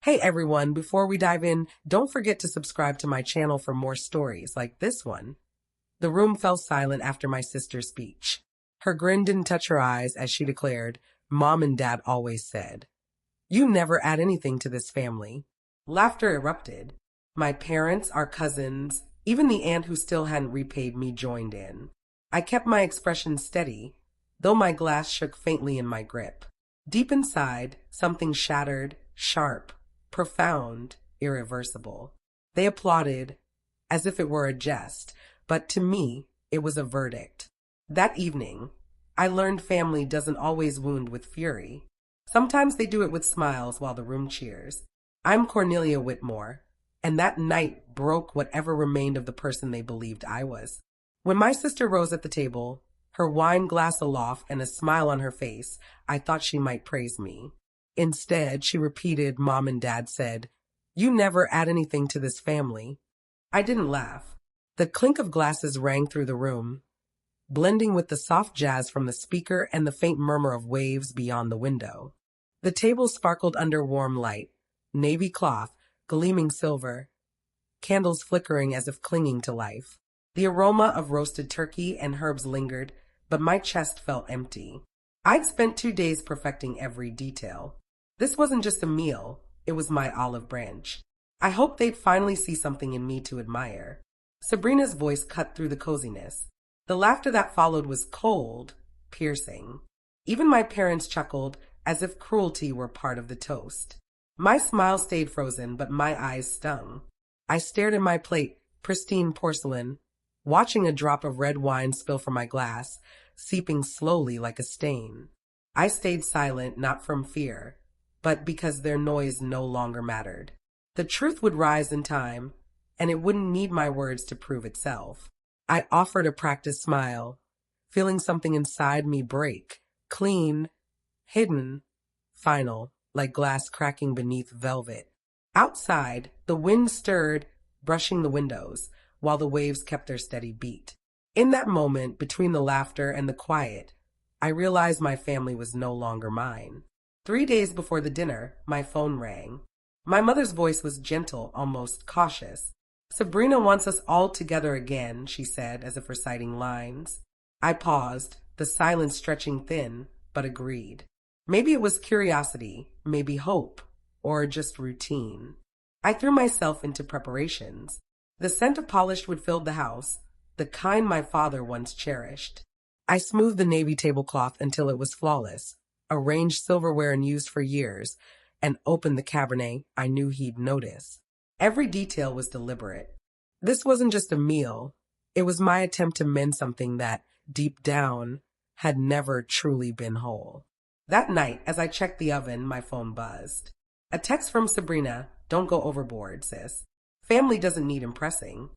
Hey everyone, before we dive in, don't forget to subscribe to my channel for more stories like this one. The room fell silent after my sister's speech. Her grin didn't touch her eyes as she declared, Mom and Dad always said, "You never add anything to this family." Laughter erupted. My parents, our cousins, even the aunt who still hadn't repaid me joined in. I kept my expression steady, though my glass shook faintly in my grip. Deep inside, something shattered, sharp, profound, irreversible. They applauded, as if it were a jest, but to me, it was a verdict. That evening, I learned family doesn't always wound with fury. Sometimes they do it with smiles while the room cheers. I'm Cornelia Whitmore, and that night broke whatever remained of the person they believed I was. When my sister rose at the table, her wine glass aloft and a smile on her face, I thought she might praise me. Instead, she repeated, Mom and Dad said, "You never add anything to this family." I didn't laugh. The clink of glasses rang through the room, blending with the soft jazz from the speaker and the faint murmur of waves beyond the window. The table sparkled under warm light, navy cloth, gleaming silver, candles flickering as if clinging to life. The aroma of roasted turkey and herbs lingered, but my chest felt empty. I'd spent 2 days perfecting every detail. This wasn't just a meal, it was my olive branch. I hoped they'd finally see something in me to admire. Sabrina's voice cut through the coziness. The laughter that followed was cold, piercing. Even my parents chuckled, as if cruelty were part of the toast. My smile stayed frozen, but my eyes stung. I stared at my plate, pristine porcelain, watching a drop of red wine spill from my glass, seeping slowly like a stain. I stayed silent, not from fear, but because their noise no longer mattered. The truth would rise in time, and it wouldn't need my words to prove itself. I offered a practiced smile, feeling something inside me break, clean, hidden, final, like glass cracking beneath velvet. Outside, the wind stirred, brushing the windows, while the waves kept their steady beat. In that moment, between the laughter and the quiet, I realized my family was no longer mine. 3 days before the dinner, my phone rang. My mother's voice was gentle, almost cautious. "Sabrina wants us all together again," she said, as if reciting lines. I paused, the silence stretching thin, but agreed. Maybe it was curiosity, maybe hope, or just routine. I threw myself into preparations. The scent of polished wood filled the house, the kind my father once cherished. I smoothed the navy tablecloth until it was flawless, arranged silverware unused for years, and opened the Cabernet I knew he'd notice. Every detail was deliberate. This wasn't just a meal. It was my attempt to mend something that, deep down, had never truly been whole. That night, as I checked the oven, my phone buzzed. A text from Sabrina, "Don't go overboard, sis. Family doesn't need impressing."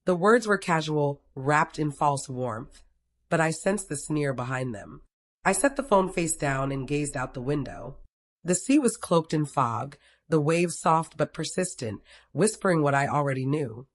The words were casual, wrapped in false warmth, but I sensed the sneer behind them. I set the phone face down and gazed out the window. The sea was cloaked in fog, the waves soft but persistent, whispering what I already knew.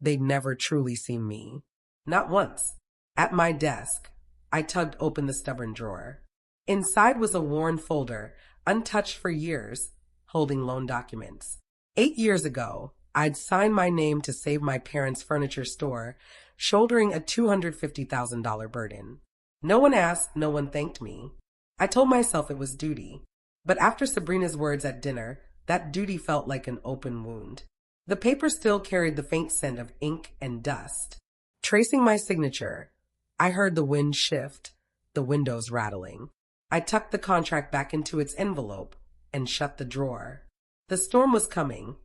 They'd never truly seen me. Not once. At my desk, I tugged open the stubborn drawer. Inside was a worn folder, untouched for years, holding loan documents. 8 years ago, I'd signed my name to save my parents' furniture store, shouldering a $250,000 burden. No one asked, no one thanked me. I told myself it was duty. But after Sabrina's words at dinner, that duty felt like an open wound. The paper still carried the faint scent of ink and dust. Tracing my signature, I heard the wind shift, the windows rattling. I tucked the contract back into its envelope and shut the drawer. The storm was coming,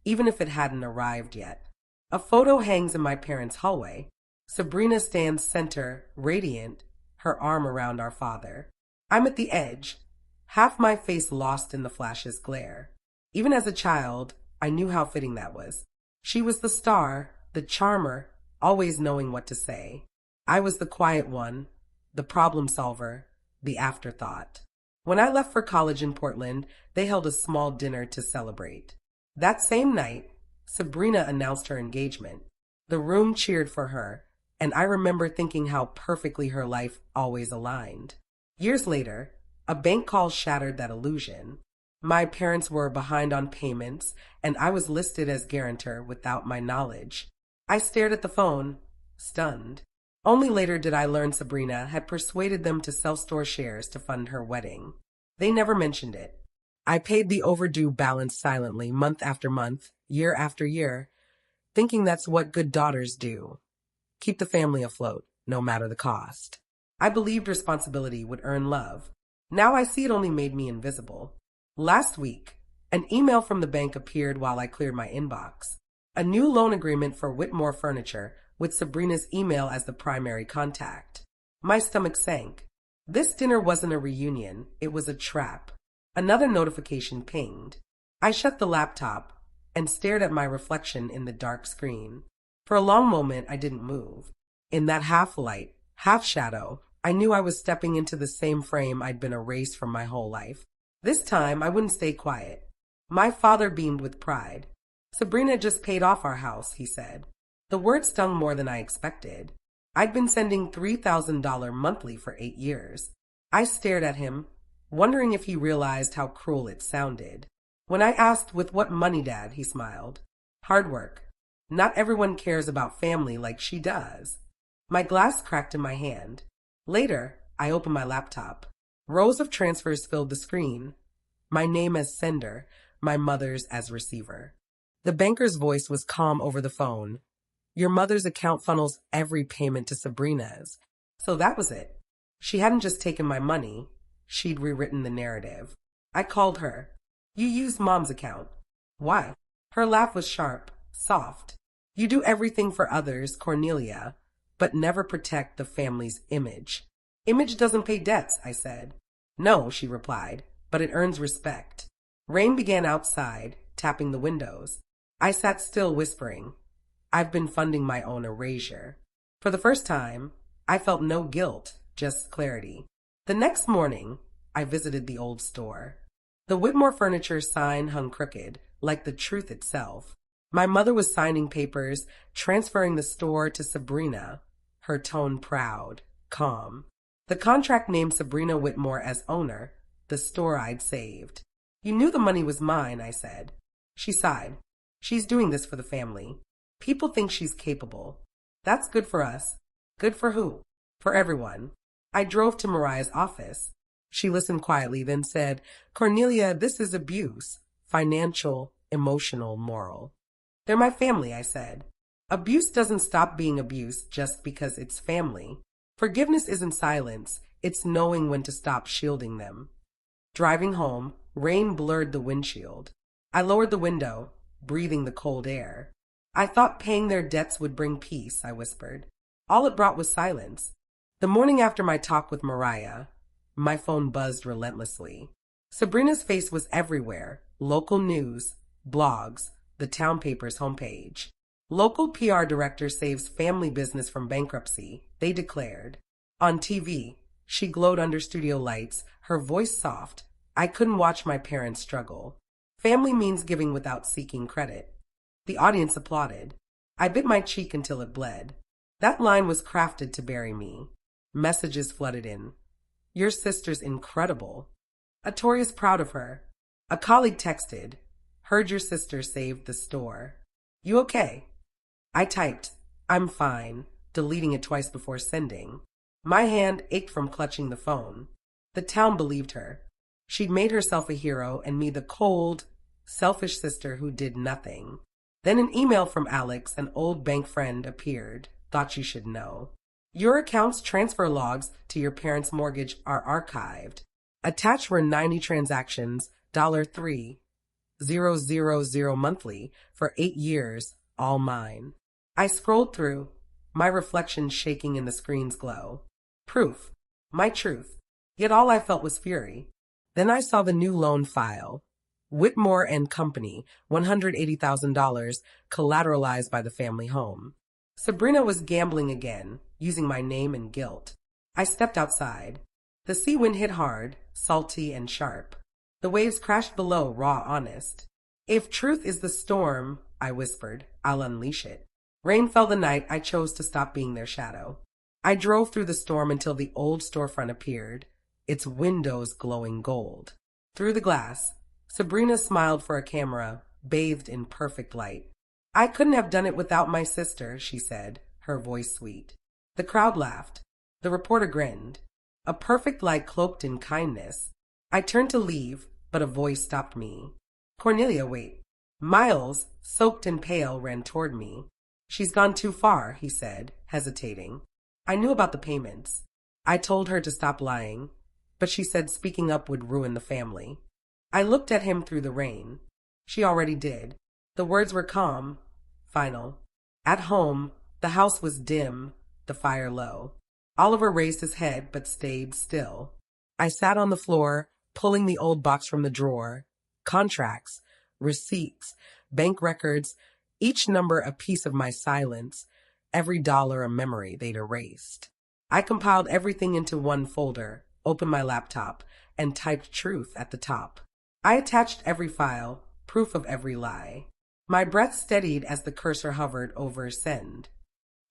even if it hadn't arrived yet. A photo hangs in my parents' hallway. Sabrina stands center, radiant, her arm around our father. I'm at the edge, half my face lost in the flash's glare. Even as a child, I knew how fitting that was. She was the star, the charmer, always knowing what to say. I was the quiet one, the problem solver, the afterthought. When I left for college in Portland, they held a small dinner to celebrate. That same night, Sabrina announced her engagement. The room cheered for her, and I remember thinking how perfectly her life always aligned. Years later, a bank call shattered that illusion. My parents were behind on payments, and I was listed as guarantor without my knowledge. I stared at the phone, stunned. Only later did I learn Sabrina had persuaded them to sell store shares to fund her wedding. They never mentioned it. I paid the overdue balance silently, month after month, year after year, thinking that's what good daughters do. Keep the family afloat, no matter the cost. I believed responsibility would earn love. Now I see it only made me invisible. Last week, an email from the bank appeared while I cleared my inbox. A new loan agreement for Whitmore Furniture, with Sabrina's email as the primary contact. My stomach sank. This dinner wasn't a reunion, it was a trap. Another notification pinged. I shut the laptop and stared at my reflection in the dark screen. For a long moment, I didn't move. In that half light, half shadow, I knew I was stepping into the same frame I'd been erased from my whole life. This time, I wouldn't stay quiet. My father beamed with pride. Sabrina just paid off our house, he said. The word stung more than I expected. I'd been sending $3,000 monthly for 8 years. I stared at him, wondering if he realized how cruel it sounded. When I asked, with what money, Dad, he smiled. Hard work. Not everyone cares about family like she does. My glass cracked in my hand. Later, I opened my laptop. Rows of transfers filled the screen. My name as sender, my mother's as receiver. The banker's voice was calm over the phone. Your mother's account funnels every payment to Sabrina's. So that was it. She hadn't just taken my money. She'd rewritten the narrative. I called her. You used Mom's account. Why? Her laugh was sharp, soft. You do everything for others, Cornelia, but never protect the family's image. Image doesn't pay debts, I said. No, she replied, but it earns respect. Rain began outside, tapping the windows. I sat still, whispering. I've been funding my own erasure. For the first time, I felt no guilt, just clarity. The next morning, I visited the old store. The Whitmore Furniture sign hung crooked, like the truth itself. My mother was signing papers, transferring the store to Sabrina, her tone proud, calm. The contract named Sabrina Whitmore as owner, the store I'd saved. You knew the money was mine, I said. She sighed. She's doing this for the family. People think she's capable. That's good for us. Good for who? For everyone. I drove to Mariah's office. She listened quietly, then said, Cornelia, this is abuse. Financial, emotional, moral. They're my family, I said. Abuse doesn't stop being abuse just because it's family. Forgiveness isn't silence. It's knowing when to stop shielding them. Driving home, rain blurred the windshield. I lowered the window, breathing the cold air. I thought paying their debts would bring peace, I whispered. All it brought was silence. The morning after my talk with Mariah, my phone buzzed relentlessly. Sabrina's face was everywhere. Local news, blogs, the town paper's homepage. Local PR director saves family business from bankruptcy, they declared. On TV, she glowed under studio lights, her voice soft. I couldn't watch my parents struggle. Family means giving without seeking credit. The audience applauded. I bit my cheek until it bled. That line was crafted to bury me. Messages flooded in. Your sister's incredible. Atoria's proud of her. A colleague texted. Heard your sister saved the store. You okay? I typed, I'm fine, deleting it twice before sending. My hand ached from clutching the phone. The town believed her. She'd made herself a hero and me the cold, selfish sister who did nothing. Then an email from Alex, an old bank friend, appeared. Thought you should know. Your account's transfer logs to your parents' mortgage are archived. Attached were 90 transactions, $3,000 monthly, for 8 years, all mine. I scrolled through, my reflection shaking in the screen's glow. Proof. My truth. Yet all I felt was fury. Then I saw the new loan file. Whitmore and Company, $180,000, collateralized by the family home. Sabrina was gambling again, using my name and guilt. I stepped outside. The sea wind hit hard, salty and sharp. The waves crashed below, raw, honest. If truth is the storm, I whispered, I'll unleash it. Rain fell the night I chose to stop being their shadow. I drove through the storm until the old storefront appeared, its windows glowing gold. Through the glass, Sabrina smiled for a camera, bathed in perfect light. I couldn't have done it without my sister, she said, her voice sweet. The crowd laughed. The reporter grinned. A perfect light cloaked in kindness. I turned to leave, but a voice stopped me. Cornelia, wait. Miles, soaked and pale, ran toward me. She's gone too far, he said, hesitating. I knew about the payments. I told her to stop lying, but she said speaking up would ruin the family. I looked at him through the rain. She already did. The words were calm, final. At home, the house was dim, the fire low. Oliver raised his head but stayed still. I sat on the floor, pulling the old box from the drawer. Contracts, receipts, bank records, each number a piece of my silence, every dollar a memory they'd erased. I compiled everything into one folder, opened my laptop, and typed truth at the top. I attached every file, proof of every lie. My breath steadied as the cursor hovered over send.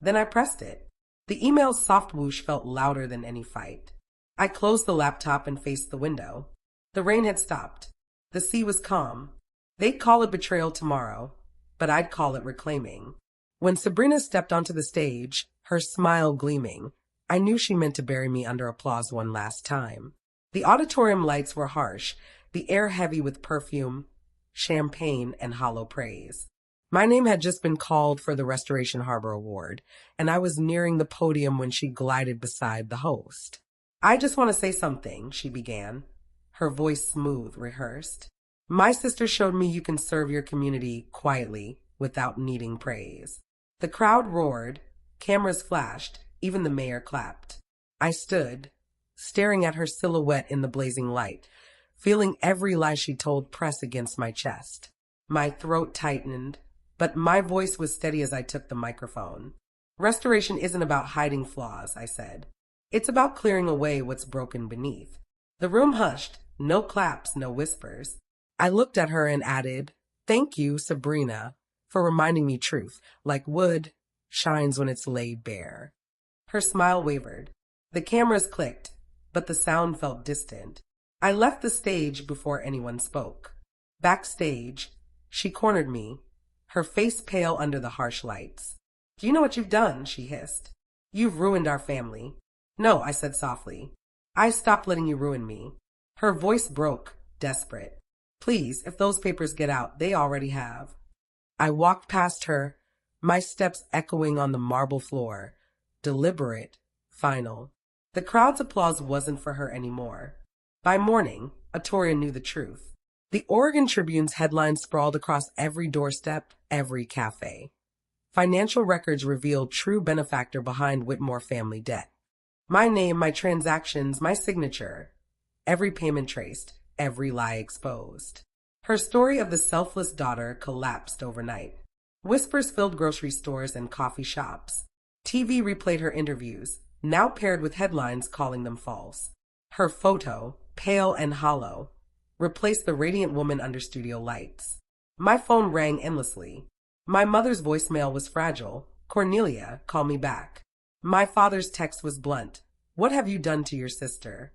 Then I pressed it. The email's soft whoosh felt louder than any fight. I closed the laptop and faced the window. The rain had stopped. The sea was calm. They'd call it betrayal tomorrow, but I'd call it reclaiming. When Sabrina stepped onto the stage, her smile gleaming, I knew she meant to bury me under applause one last time. The auditorium lights were harsh, the air heavy with perfume, champagne, and hollow praise. My name had just been called for the Restoration Harbor Award, and I was nearing the podium when she glided beside the host. I just want to say something, she began, her voice smooth, rehearsed. My sister showed me you can serve your community quietly without needing praise. The crowd roared, cameras flashed, even the mayor clapped. I stood, staring at her silhouette in the blazing light, feeling every lie she told press against my chest. My throat tightened, but my voice was steady as I took the microphone. Restoration isn't about hiding flaws, I said. It's about clearing away what's broken beneath. The room hushed, no claps, no whispers. I looked at her and added, "Thank you, Sabrina, for reminding me truth, like wood, shines when it's laid bare." Her smile wavered. The cameras clicked, but the sound felt distant. I left the stage before anyone spoke. Backstage, she cornered me, her face pale under the harsh lights. "Do you know what you've done?" she hissed. "You've ruined our family." "No," I said softly. "I stopped letting you ruin me." Her voice broke, desperate. "Please, if those papers get out, they already have." I walked past her, my steps echoing on the marble floor, deliberate, final. The crowd's applause wasn't for her anymore. By morning, Atoria knew the truth. The Oregon Tribune's headlines sprawled across every doorstep, every cafe. Financial records revealed true benefactor behind Whitmore family debt. My name, my transactions, my signature. Every payment traced, every lie exposed. Her story of the selfless daughter collapsed overnight. Whispers filled grocery stores and coffee shops. TV replayed her interviews, now paired with headlines calling them false. Her photo, pale and hollow, replaced the radiant woman under studio lights. My phone rang endlessly. My mother's voicemail was fragile. "Cornelia, call me back." My father's text was blunt. "What have you done to your sister?"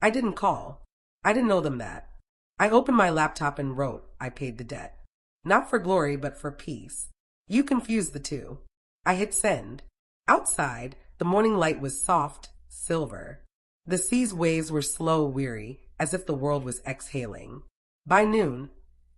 I didn't call. I didn't know them that. I opened my laptop and wrote, "I paid the debt. Not for glory, but for peace." You confused the two. I hit send. Outside, the morning light was soft, silver. The sea's waves were slow, weary, as if the world was exhaling. By noon,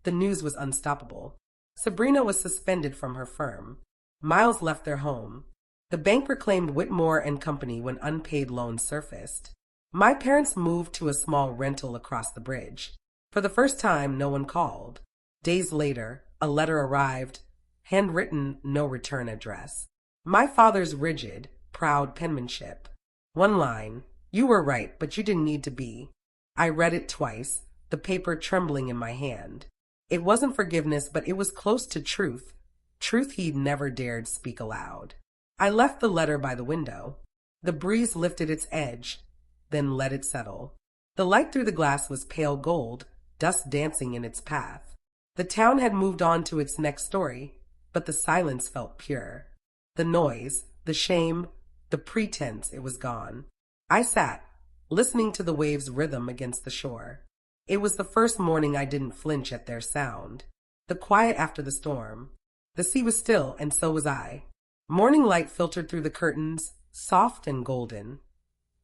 the news was unstoppable. Sabrina was suspended from her firm. Miles left their home. The bank reclaimed Whitmore and Company when unpaid loans surfaced. My parents moved to a small rental across the bridge. For the first time, no one called. Days later, a letter arrived, handwritten, no return address. My father's rigid, proud penmanship. One line, "You were right, but you didn't need to be." I read it twice, the paper trembling in my hand. It wasn't forgiveness, but it was close to truth. Truth he'd never dared speak aloud. I left the letter by the window. The breeze lifted its edge, then let it settle. The light through the glass was pale gold, dust dancing in its path. The town had moved on to its next story, but the silence felt pure. The noise, the shame, the pretense, it was gone. I sat, listening to the waves' rhythm against the shore. It was the first morning I didn't flinch at their sound. The quiet after the storm. The sea was still, and so was I. Morning light filtered through the curtains, soft and golden,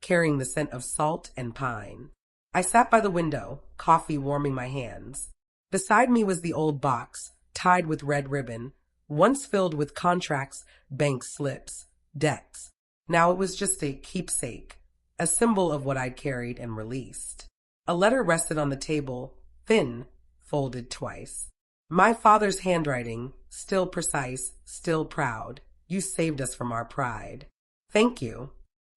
carrying the scent of salt and pine. I sat by the window, coffee warming my hands. Beside me was the old box, tied with red ribbon, once filled with contracts, bank slips, debts. Now it was just a keepsake, a symbol of what I'd carried and released. A letter rested on the table, thin, folded twice. My father's handwriting, still precise, still proud. You saved us from our pride. Thank you.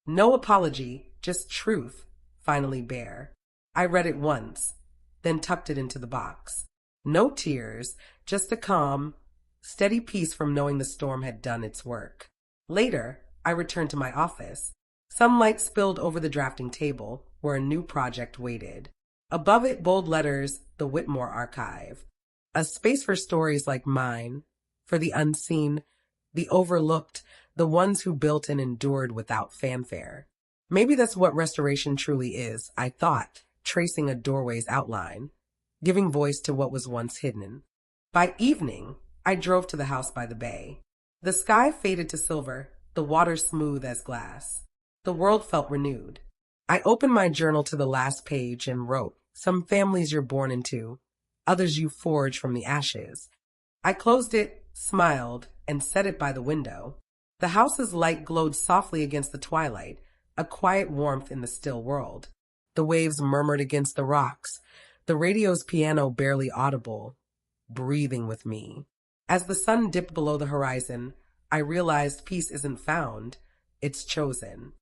No apology, just truth, finally bare. I read it once, then tucked it into the box. No tears, just a calm, steady peace from knowing the storm had done its work. Later, I returned to my office. Sunlight spilled over the drafting table, where a new project waited. Above it, bold letters, the Whitmore Archive. A space for stories like mine, for the unseen, the overlooked, the ones who built and endured without fanfare. Maybe that's what restoration truly is, I thought, tracing a doorway's outline, giving voice to what was once hidden. By evening, I drove to the house by the bay. The sky faded to silver, the water smooth as glass. The world felt renewed. I opened my journal to the last page and wrote, "Some families you're born into, others you forge from the ashes." I closed it, smiled, and set it by the window. The house's light glowed softly against the twilight, a quiet warmth in the still world. The waves murmured against the rocks, the radio's piano barely audible, breathing with me. As the sun dipped below the horizon, I realized peace isn't found, it's chosen.